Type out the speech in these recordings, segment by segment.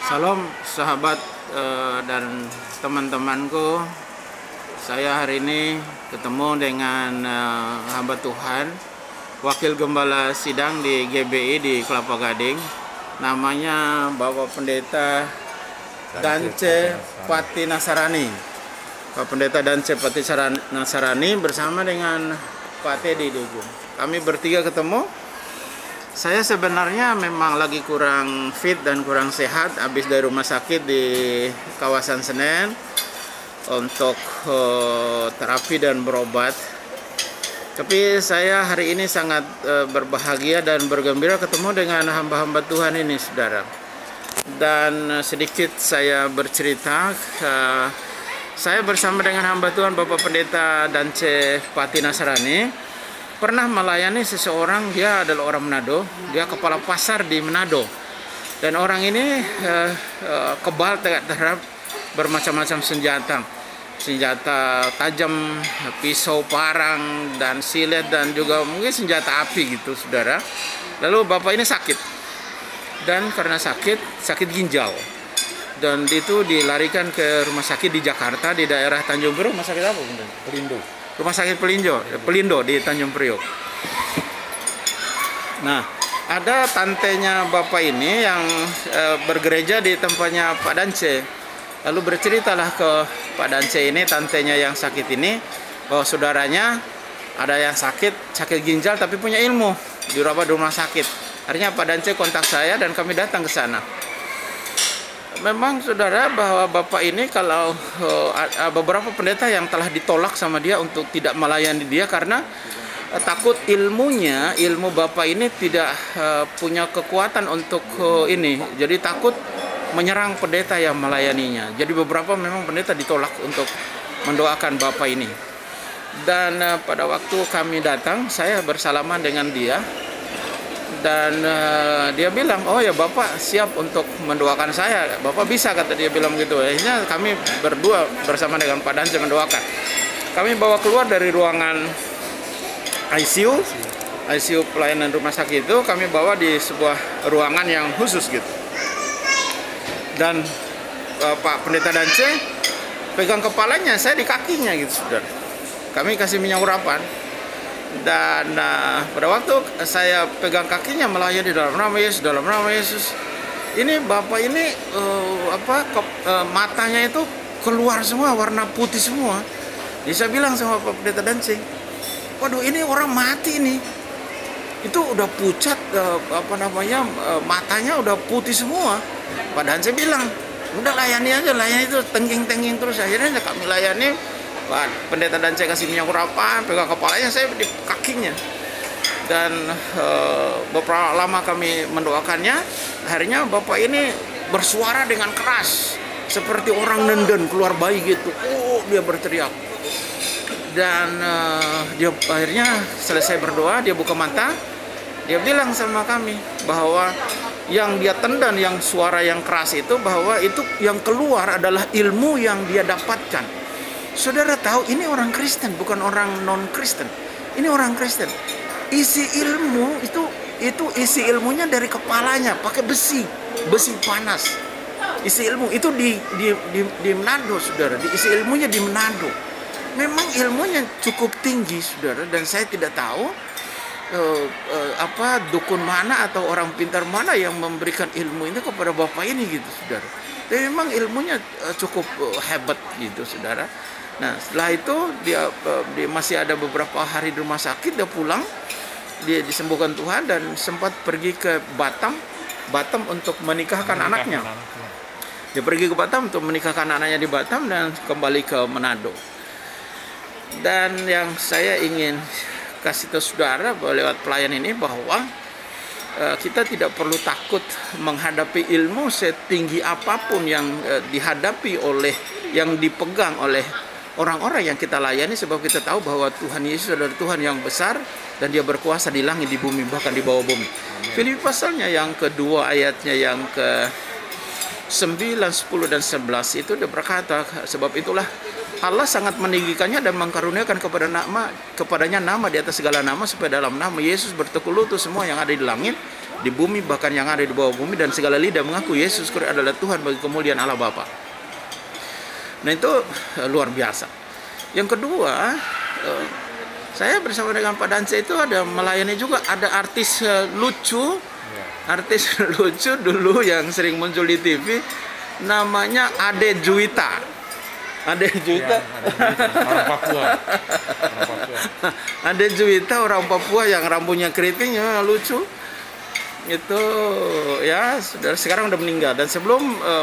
Salam sahabat dan teman-temanku. Saya hari ini ketemu dengan hamba Tuhan, Wakil Gembala Sidang di GBI di Kelapa Gading. Namanya Bapak Pendeta Dance Pati Nasarani. Pak Pendeta Dance Pati Nasarani bersama dengan Pak Teddy Dugung. Kami bertiga ketemu. Saya sebenarnya memang lagi kurang fit dan kurang sehat habis dari rumah sakit di kawasan Senen untuk terapi dan berobat. Tapi saya hari ini sangat berbahagia dan bergembira ketemu dengan hamba-hamba Tuhan ini, saudara. Dan sedikit saya bercerita, saya bersama dengan hamba Tuhan Bapak Pendeta Dance Pati Nasarani pernah melayani seseorang. Dia adalah orang Manado, dia kepala pasar di Manado, dan orang ini kebal terhadap bermacam-macam senjata tajam, pisau, parang, dan silet, dan juga mungkin senjata api gitu, saudara. Lalu bapak ini sakit, dan karena sakit ginjal, dan itu dilarikan ke rumah sakit di Jakarta, di daerah Tanjung Priok. Rumah sakit apa? Pelindo. Rumah sakit Pelindo di Tanjung Priok. Nah, ada tantenya bapak ini yang bergereja di tempatnya Pak Dance. Lalu berceritalah ke Pak Dance ini, tantenya yang sakit ini, bahwa saudaranya ada yang sakit ginjal tapi punya ilmu, dirawat di rumah sakit. Akhirnya Pak Dance kontak saya dan kami datang ke sana. Memang saudara, bahwa bapak ini kalau beberapa pendeta yang telah ditolak sama dia untuk tidak melayani dia karena takut ilmu bapak ini tidak punya kekuatan untuk ini. Jadi takut menyerang pendeta yang melayaninya. Jadi beberapa memang pendeta ditolak untuk mendoakan bapak ini. Dan pada waktu kami datang, saya bersalaman dengan dia. Dan dia bilang, oh ya bapak siap untuk mendoakan saya, bapak bisa, kata dia bilang gitu. Akhirnya kami berdua bersama dengan Pak Dance mendoakan. Kami bawa keluar dari ruangan ICU pelayanan rumah sakit itu, kami bawa di sebuah ruangan yang khusus gitu. Dan Pak Pendeta Dance pegang kepalanya, saya di kakinya gitu, saudara. Kami kasih minyak urapan. Dan pada waktu saya pegang kakinya melayani dalam nama Yesus, ini bapak ini matanya itu keluar semua, warna putih semua. Jadi saya bilang sama Pak Pendeta Dance, waduh ini orang mati ini, itu udah pucat, matanya udah putih semua. Pak Dance bilang, udah layani aja, layani itu tengging-tengging terus. Akhirnya kami layani. Pak Pendeta Dance kasih minyak urapan, pegang kepalanya, saya di kakinya. Dan beberapa lama kami mendoakannya. Akhirnya bapak ini bersuara dengan keras, seperti orang nenden keluar bayi gitu. Oh, dia berteriak. Dan dia akhirnya selesai berdoa, dia buka mata. Dia bilang sama kami bahwa yang dia tendang, yang suara yang keras itu, bahwa itu yang keluar adalah ilmu yang dia dapatkan. Saudara tahu, ini orang Kristen, bukan orang non-Kristen. Ini orang Kristen. Isi ilmu itu isi ilmunya dari kepalanya, pakai besi panas. Isi ilmu itu di Manado, saudara. Isi ilmunya di Manado. Memang ilmunya cukup tinggi, saudara. Dan saya tidak tahu dukun mana atau orang pintar mana yang memberikan ilmu ini kepada bapak ini gitu, saudara. Tapi memang ilmunya cukup hebat gitu, saudara. Nah, setelah itu dia masih ada beberapa hari di rumah sakit, dia pulang, dia disembuhkan Tuhan dan sempat pergi ke Batam untuk menikahkan anaknya. Dia pergi ke Batam untuk menikahkan anaknya di Batam dan kembali ke Manado. Dan yang saya ingin kasih tahu saudara lewat pelayan ini bahwa kita tidak perlu takut menghadapi ilmu setinggi apapun yang dihadapi oleh, yang dipegang oleh orang-orang yang kita layani, sebab kita tahu bahwa Tuhan Yesus adalah Tuhan yang besar dan dia berkuasa di langit, di bumi, bahkan di bawah bumi. Filipi pasalnya yang kedua ayatnya yang ke 9, 10, dan 11 itu dia berkata, sebab itulah Allah sangat meninggikannya dan mengkaruniakan kepadanya nama di atas segala nama, supaya dalam nama Yesus bertekuk lutut semua yang ada di langit di bumi bahkan yang ada di bawah bumi, dan segala lidah mengaku Yesus Kristus adalah Tuhan bagi kemuliaan Allah Bapa. Nah itu luar biasa. Yang kedua, saya bersama dengan Pak Dance itu ada melayani juga, ada artis lucu dulu yang sering muncul di TV, namanya Ade Juwita. Ade Juwita, orang Papua. Ade Juwita orang Papua yang rambutnya keriting, lucu. Itu ya sekarang udah meninggal, dan sebelum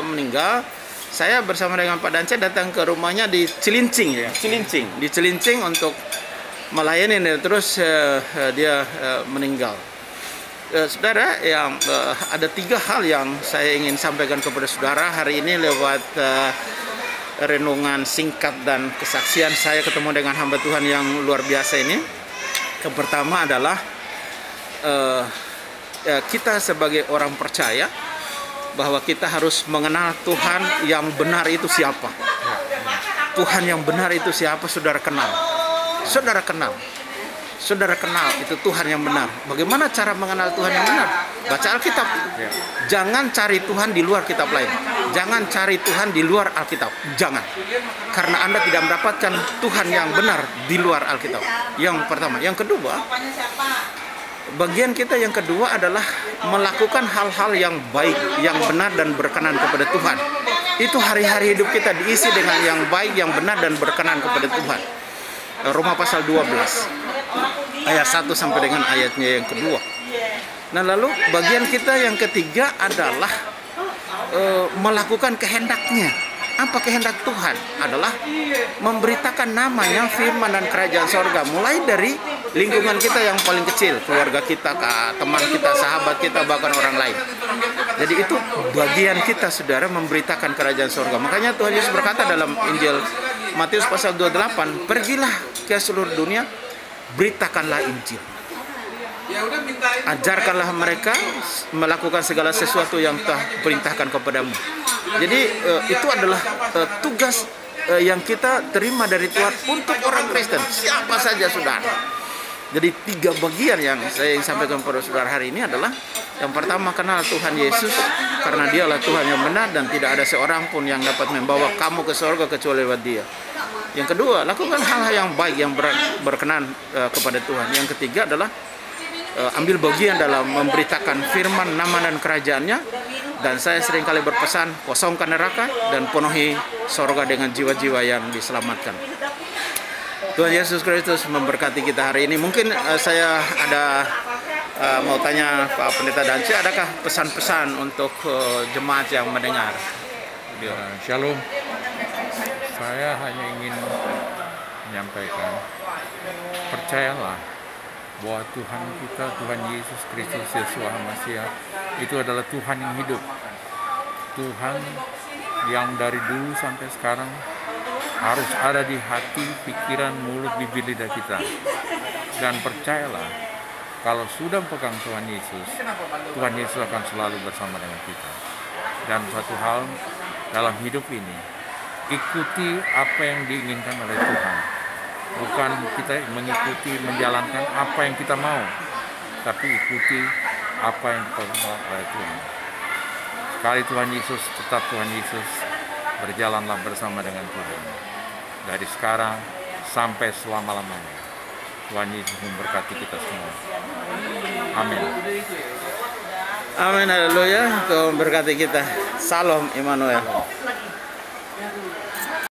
meninggal saya bersama dengan Pak Dance datang ke rumahnya di Cilincing, di Cilincing untuk melayani, dan terus dia meninggal. Saudara, yang ada 3 hal yang saya ingin sampaikan kepada saudara hari ini lewat renungan singkat dan kesaksian saya ketemu dengan hamba Tuhan yang luar biasa ini. Yang pertama adalah kita sebagai orang percaya bahwa kita harus mengenal Tuhan yang benar itu siapa. Tuhan yang benar itu siapa, saudara kenal. Saudara kenal itu Tuhan yang benar. Bagaimana cara mengenal Tuhan yang benar? Baca Alkitab. Jangan cari Tuhan di luar kitab lain. Jangan cari Tuhan di luar Alkitab. Jangan. Karena Anda tidak mendapatkan Tuhan yang benar di luar Alkitab. Yang pertama. Yang kedua, bagian kita yang kedua adalah melakukan hal-hal yang baik, yang benar dan berkenan kepada Tuhan. Itu hari-hari hidup kita diisi dengan yang baik, yang benar dan berkenan kepada Tuhan. Roma pasal 12 ayat 1 sampai dengan ayatnya yang kedua. Nah, lalu bagian kita yang ketiga adalah melakukan kehendaknya. Apa kehendak Tuhan? Adalah memberitakan namanya, firman dan kerajaan sorga, mulai dari lingkungan kita yang paling kecil, keluarga kita, teman kita, sahabat kita, bahkan orang lain. Jadi itu bagian kita, saudara, memberitakan kerajaan sorga. Makanya Tuhan Yesus berkata dalam Injil Matius pasal 28, pergilah ke seluruh dunia, beritakanlah Injil. Ajarkanlah mereka melakukan segala sesuatu yang telah perintahkan kepadamu. Jadi itu adalah tugas yang kita terima dari Tuhan untuk orang Kristen, siapa saja saudara. Jadi 3 bagian yang saya ingin sampaikan kepada saudara hari ini adalah, yang pertama, kenal Tuhan Yesus karena Dialah Tuhan yang benar dan tidak ada seorang pun yang dapat membawa kamu ke surga kecuali lewat Dia. Yang kedua, lakukan hal-hal yang baik yang berkenan kepada Tuhan. Yang ketiga adalah ambil bagian dalam memberitakan firman, nama dan kerajaannya. Dan saya seringkali berpesan, kosongkan neraka dan penuhi surga dengan jiwa-jiwa yang diselamatkan. Tuhan Yesus Kristus memberkati kita hari ini. Mungkin saya ada mau tanya Pak Pendeta Dance, adakah pesan-pesan untuk jemaat yang mendengar? Shalom. Saya hanya ingin menyampaikan, percayalah bahwa Tuhan kita, Tuhan Yesus Kristus Yesus Hamasiah, itu adalah Tuhan yang hidup. Tuhan yang dari dulu sampai sekarang harus ada di hati, pikiran, mulut, bibir, lidah kita. Dan percayalah, kalau sudah pegang Tuhan Yesus akan selalu bersama dengan kita. Dan satu hal dalam hidup ini, ikuti apa yang diinginkan oleh Tuhan. Bukan kita mengikuti, menjalankan apa yang kita mau, tapi ikuti apa yang diperintahkan oleh Tuhan. Sekali Tuhan Yesus, tetap Tuhan Yesus, berjalanlah bersama dengan Tuhan. Dari sekarang sampai selama-lamanya. Tuhan Yesus memberkati kita semua. Amin. Amin, haleluya. Tuhan memberkati kita. Salam Immanuel.